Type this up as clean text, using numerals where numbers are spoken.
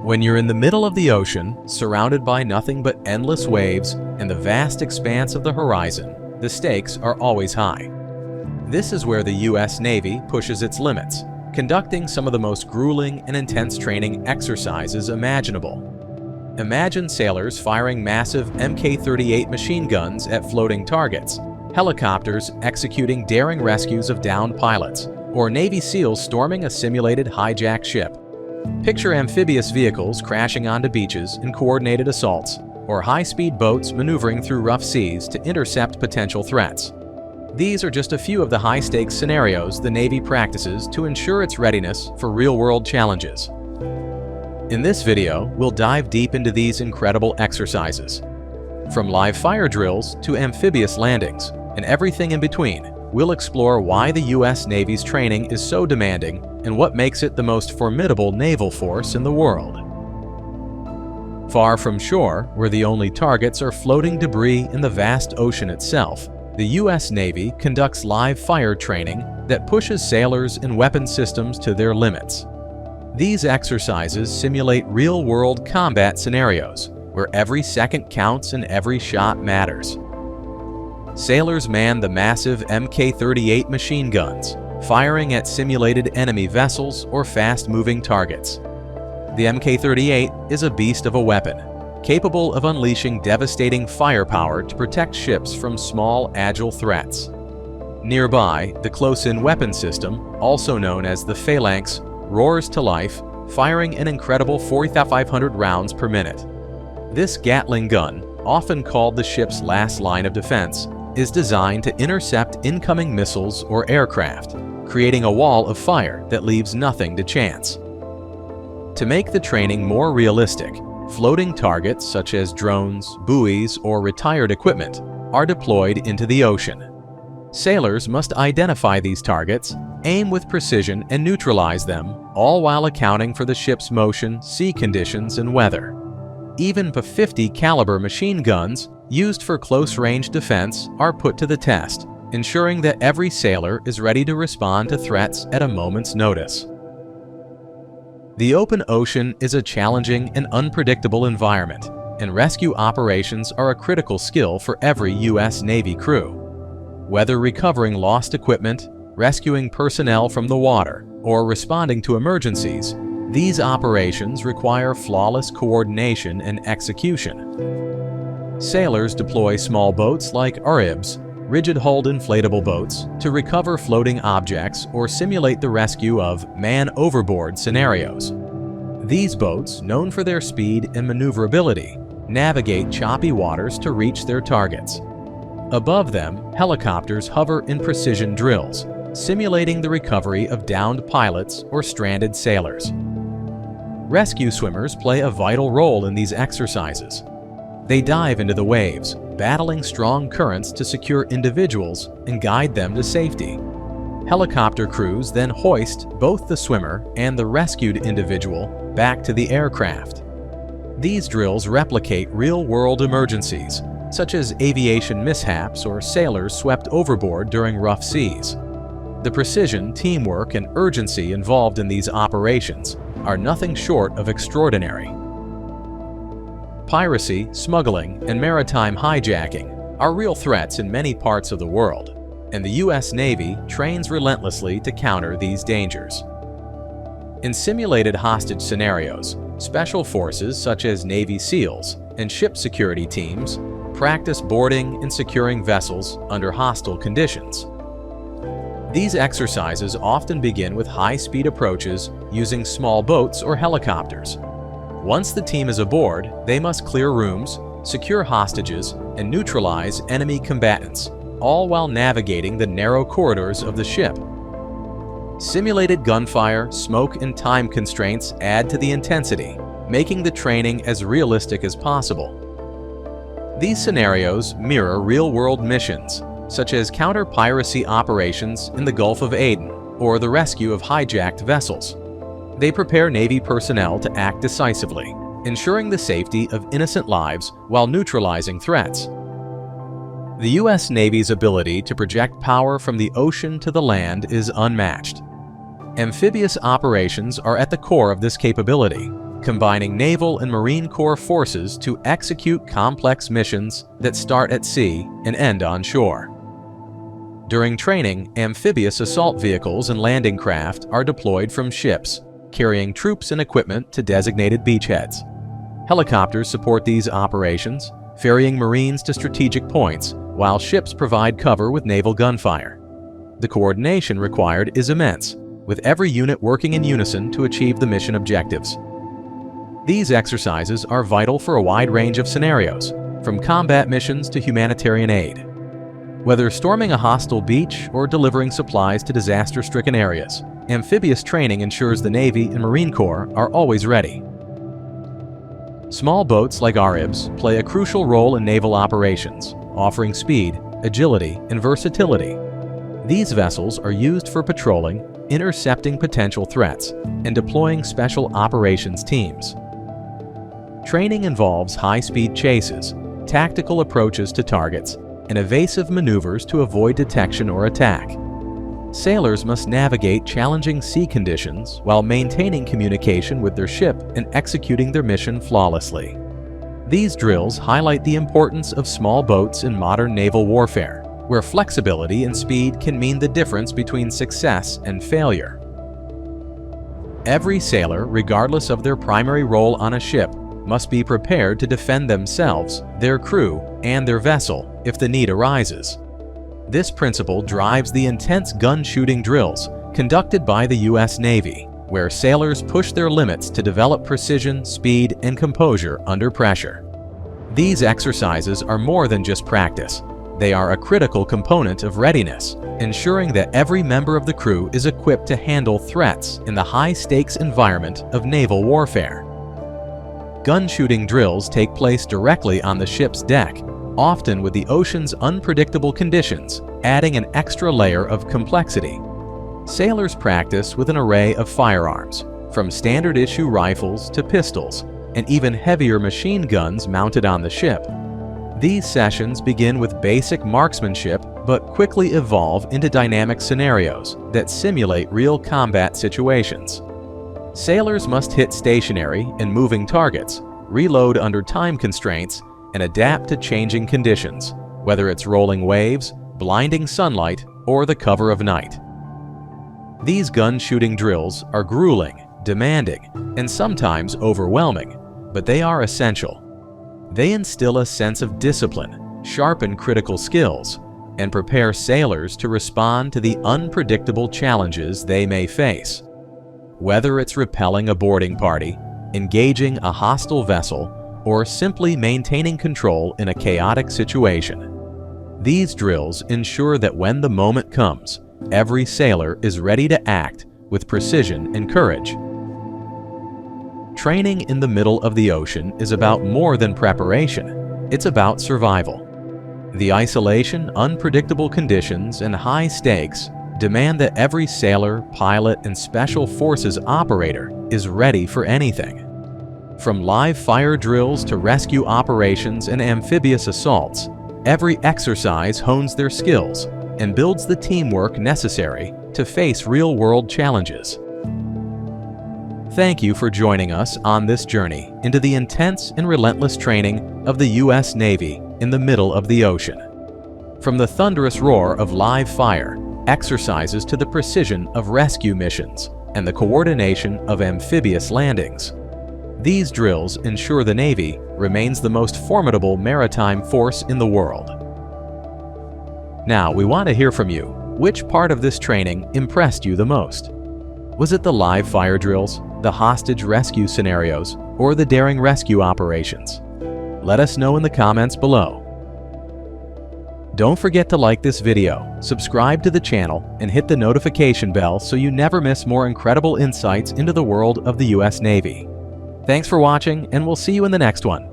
When you're in the middle of the ocean, surrounded by nothing but endless waves and the vast expanse of the horizon, the stakes are always high. This is where the U.S. Navy pushes its limits, conducting some of the most grueling and intense training exercises imaginable. Imagine sailors firing massive Mk-38 machine guns at floating targets, helicopters executing daring rescues of downed pilots, or Navy SEALs storming a simulated hijacked ship. Picture amphibious vehicles crashing onto beaches in coordinated assaults, or high-speed boats maneuvering through rough seas to intercept potential threats. These are just a few of the high-stakes scenarios the Navy practices to ensure its readiness for real-world challenges. In this video, we'll dive deep into these incredible exercises. From live fire drills to amphibious landings, and everything in between, we'll explore why the U.S. Navy's training is so demanding and what makes it the most formidable naval force in the world. Far from shore, where the only targets are floating debris in the vast ocean itself, the U.S. Navy conducts live fire training that pushes sailors and weapon systems to their limits. These exercises simulate real-world combat scenarios, where every second counts and every shot matters. Sailors man the massive Mk-38 machine guns, firing at simulated enemy vessels or fast-moving targets. The Mk-38 is a beast of a weapon, capable of unleashing devastating firepower to protect ships from small, agile threats. Nearby, the close-in weapon system, also known as the phalanx, roars to life, firing an incredible 4,500 rounds per minute. This Gatling gun, often called the ship's last line of defense, is designed to intercept incoming missiles or aircraft, creating a wall of fire that leaves nothing to chance. To make the training more realistic, floating targets such as drones, buoys, or retired equipment are deployed into the ocean. Sailors must identify these targets, aim with precision, and neutralize them, all while accounting for the ship's motion, sea conditions, and weather. Even .50 caliber machine guns used for close-range defense are put to the test, ensuring that every sailor is ready to respond to threats at a moment's notice. The open ocean is a challenging and unpredictable environment, and rescue operations are a critical skill for every U.S. Navy crew. Whether recovering lost equipment, rescuing personnel from the water, or responding to emergencies, these operations require flawless coordination and execution. Sailors deploy small boats like RIBs, rigid-hulled inflatable boats, to recover floating objects or simulate the rescue of man-overboard scenarios. These boats, known for their speed and maneuverability, navigate choppy waters to reach their targets. Above them, helicopters hover in precision drills, simulating the recovery of downed pilots or stranded sailors. Rescue swimmers play a vital role in these exercises. They dive into the waves, battling strong currents to secure individuals and guide them to safety. Helicopter crews then hoist both the swimmer and the rescued individual back to the aircraft. These drills replicate real-world emergencies, such as aviation mishaps or sailors swept overboard during rough seas. The precision, teamwork, and urgency involved in these operations are nothing short of extraordinary. Piracy, smuggling, and maritime hijacking are real threats in many parts of the world, and the U.S. Navy trains relentlessly to counter these dangers. In simulated hostage scenarios, special forces such as Navy SEALs and ship security teams practice boarding and securing vessels under hostile conditions. These exercises often begin with high-speed approaches using small boats or helicopters. Once the team is aboard, they must clear rooms, secure hostages, and neutralize enemy combatants, all while navigating the narrow corridors of the ship. Simulated gunfire, smoke, and time constraints add to the intensity, making the training as realistic as possible. These scenarios mirror real-world missions, such as counter-piracy operations in the Gulf of Aden or the rescue of hijacked vessels. They prepare Navy personnel to act decisively, ensuring the safety of innocent lives while neutralizing threats. The U.S. Navy's ability to project power from the ocean to the land is unmatched. Amphibious operations are at the core of this capability, combining naval and Marine Corps forces to execute complex missions that start at sea and end on shore. During training, amphibious assault vehicles and landing craft are deployed from ships, carrying troops and equipment to designated beachheads. Helicopters support these operations, ferrying Marines to strategic points, while ships provide cover with naval gunfire. The coordination required is immense, with every unit working in unison to achieve the mission objectives. These exercises are vital for a wide range of scenarios, from combat missions to humanitarian aid. Whether storming a hostile beach or delivering supplies to disaster-stricken areas, amphibious training ensures the Navy and Marine Corps are always ready. Small boats like ARIBs play a crucial role in naval operations, offering speed, agility, and versatility. These vessels are used for patrolling, intercepting potential threats, and deploying special operations teams. Training involves high-speed chases, tactical approaches to targets, and evasive maneuvers to avoid detection or attack. Sailors must navigate challenging sea conditions while maintaining communication with their ship and executing their mission flawlessly. These drills highlight the importance of small boats in modern naval warfare, where flexibility and speed can mean the difference between success and failure. Every sailor, regardless of their primary role on a ship, must be prepared to defend themselves, their crew, and their vessel if the need arises. This principle drives the intense gun-shooting drills conducted by the U.S. Navy, where sailors push their limits to develop precision, speed, and composure under pressure. These exercises are more than just practice. They are a critical component of readiness, ensuring that every member of the crew is equipped to handle threats in the high-stakes environment of naval warfare. Gun-shooting drills take place directly on the ship's deck, often with the ocean's unpredictable conditions adding an extra layer of complexity. Sailors practice with an array of firearms, from standard-issue rifles to pistols, and even heavier machine guns mounted on the ship. These sessions begin with basic marksmanship but quickly evolve into dynamic scenarios that simulate real combat situations. Sailors must hit stationary and moving targets, reload under time constraints, and adapt to changing conditions, whether it's rolling waves, blinding sunlight, or the cover of night. These gun-shooting drills are grueling, demanding, and sometimes overwhelming, but they are essential. They instill a sense of discipline, sharpen critical skills, and prepare sailors to respond to the unpredictable challenges they may face. Whether it's repelling a boarding party, engaging a hostile vessel, or simply maintaining control in a chaotic situation, these drills ensure that when the moment comes, every sailor is ready to act with precision and courage. Training in the middle of the ocean is about more than preparation. It's about survival. The isolation, unpredictable conditions, and high stakes demand that every sailor, pilot, and special forces operator is ready for anything. From live fire drills to rescue operations and amphibious assaults, every exercise hones their skills and builds the teamwork necessary to face real-world challenges. Thank you for joining us on this journey into the intense and relentless training of the U.S. Navy in the middle of the ocean. From the thunderous roar of live fire, exercises to the precision of rescue missions and the coordination of amphibious landings, these drills ensure the Navy remains the most formidable maritime force in the world. Now, we want to hear from you. Which part of this training impressed you the most? Was it the live fire drills, the hostage rescue scenarios, or the daring rescue operations? Let us know in the comments below. Don't forget to like this video, subscribe to the channel, and hit the notification bell so you never miss more incredible insights into the world of the U.S. Navy. Thanks for watching, and we'll see you in the next one.